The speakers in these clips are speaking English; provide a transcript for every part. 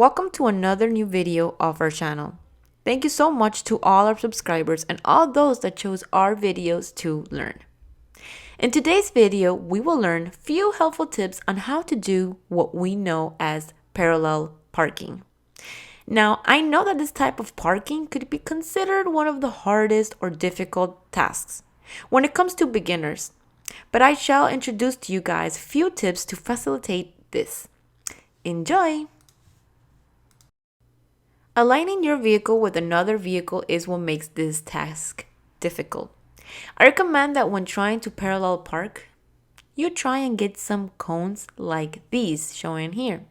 Welcome to another new video of our channel. Thank you so much to all our subscribers and all those that chose our videos to learn. In today's video, we will learn few helpful tips on how to do what we know as parallel parking. Now, I know that this type of parking could be considered one of the hardest or difficult tasks when it comes to beginners, but I shall introduce to you guys few tips to facilitate this. Enjoy! Aligning your vehicle with another vehicle is what makes this task difficult. I recommend that when trying to parallel park, you try and get some cones like these shown here,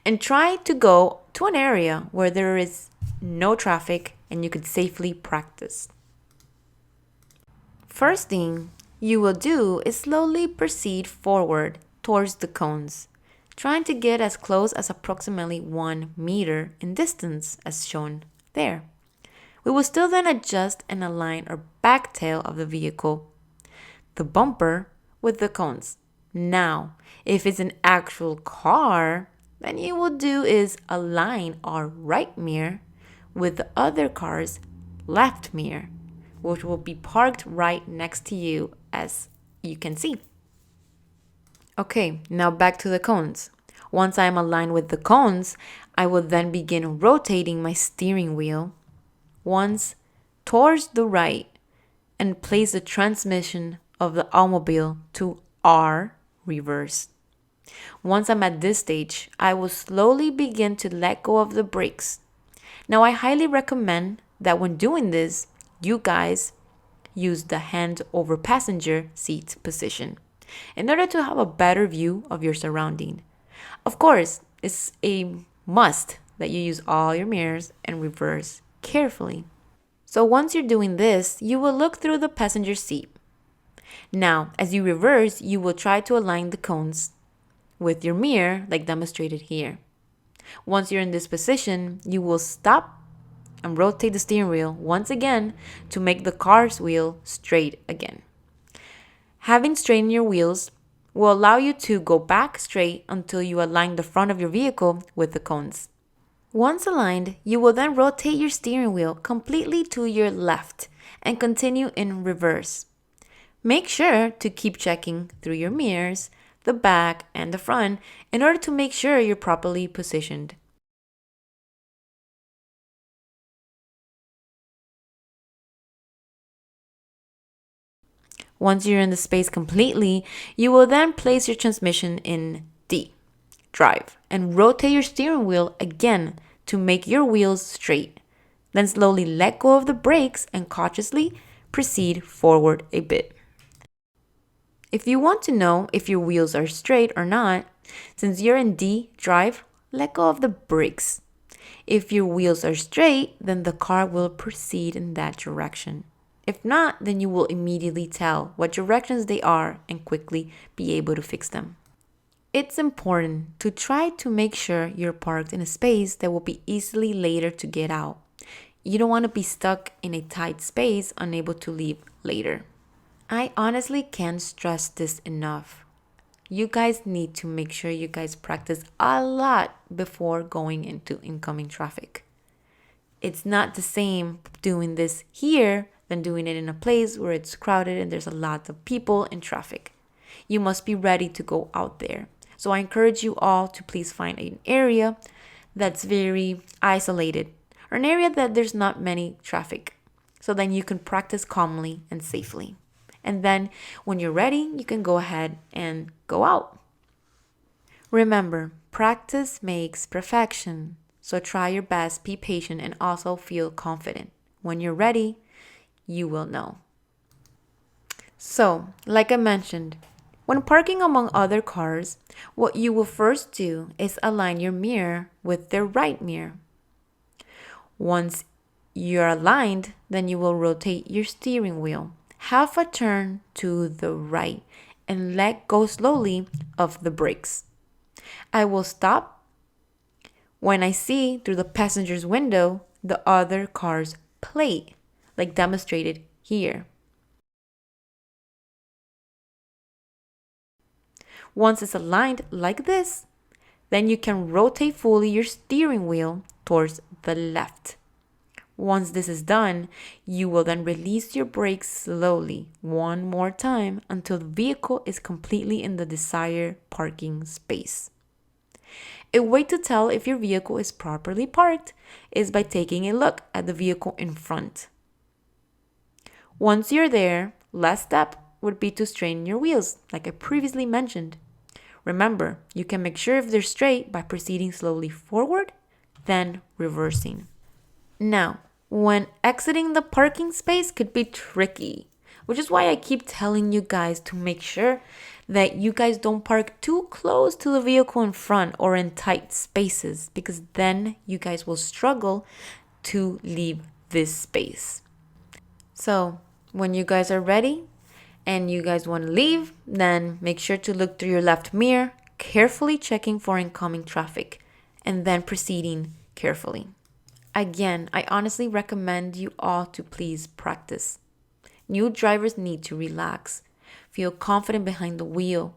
and try to go to an area where there is no traffic and you could safely practice. First thing you will do is slowly proceed forward towards the cones, trying to get as close as approximately 1 meter in distance as shown there. We will still then adjust and align our back tail of the vehicle, the bumper, with the cones. Now, if it's an actual car, then you will do is align our right mirror with the other car's left mirror, which will be parked right next to you as you can see. Okay, now back to the cones. Once I'm aligned with the cones, I will then begin rotating my steering wheel once towards the right and place the transmission of the automobile to R reverse. Once I'm at this stage, I will slowly begin to let go of the brakes. Now, I highly recommend that when doing this, you guys use the hand over passenger seat position in order to have a better view of your surrounding. Of course, it's a must that you use all your mirrors and reverse carefully. So once you're doing this, you will look through the passenger seat. Now, as you reverse, you will try to align the cones with your mirror like demonstrated here. Once you're in this position, you will stop and rotate the steering wheel once again to make the car's wheel straight again. Having straightened your wheels will allow you to go back straight until you align the front of your vehicle with the cones. Once aligned, you will then rotate your steering wheel completely to your left and continue in reverse. Make sure to keep checking through your mirrors, the back and the front in order to make sure you're properly positioned. Once you're in the space completely, you will then place your transmission in D, drive, and rotate your steering wheel again to make your wheels straight. Then slowly let go of the brakes and cautiously proceed forward a bit. If you want to know if your wheels are straight or not, since you're in D, drive, let go of the brakes. If your wheels are straight, then the car will proceed in that direction. If not, then you will immediately tell what directions they are and quickly be able to fix them. It's important to try to make sure you're parked in a space that will be easily later to get out. You don't want to be stuck in a tight space, unable to leave later. I honestly can't stress this enough. You guys need to make sure you guys practice a lot before going into incoming traffic. It's not the same doing this here than doing it in a place where it's crowded and there's a lot of people in traffic. You must be ready to go out there. So I encourage you all to please find an area that's very isolated or an area that there's not many traffic, so then you can practice calmly and safely. And then when you're ready, you can go ahead and go out. Remember, practice makes perfection. So try your best, be patient, and also feel confident. When you're ready, you will know. So, like I mentioned, when parking among other cars, what you will first do is align your mirror with their right mirror. Once you're aligned, then you will rotate your steering wheel half a turn to the right and let go slowly of the brakes. I will stop when I see through the passenger's window the other car's plate, like demonstrated here. Once it's aligned like this, Then you can rotate fully your steering wheel towards the left. Once this is done, you will then release your brakes slowly one more time until the vehicle is completely in the desired parking space. A way to tell if your vehicle is properly parked is by taking a look at the vehicle in front. Once you're there, last step would be to straighten your wheels, like I previously mentioned. Remember, you can make sure if they're straight by proceeding slowly forward, then reversing. Now, when exiting the parking space could be tricky, which is why I keep telling you guys to make sure that you guys don't park too close to the vehicle in front or in tight spaces, because then you guys will struggle to leave this space. So, when you guys are ready and you guys want to leave, then make sure to look through your left mirror, carefully checking for incoming traffic, and then proceeding carefully. Again, I honestly recommend you all to please practice. New drivers need to relax, feel confident behind the wheel,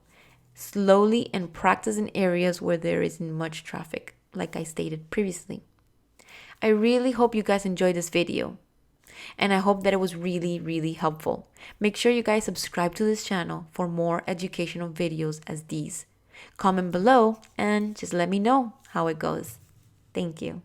slowly, and practice in areas where there isn't much traffic, like I stated previously. I really hope you guys enjoyed this video, and I hope that it was really, really helpful. Make sure you guys subscribe to this channel for more educational videos as these. Comment below and just let me know how it goes. Thank you.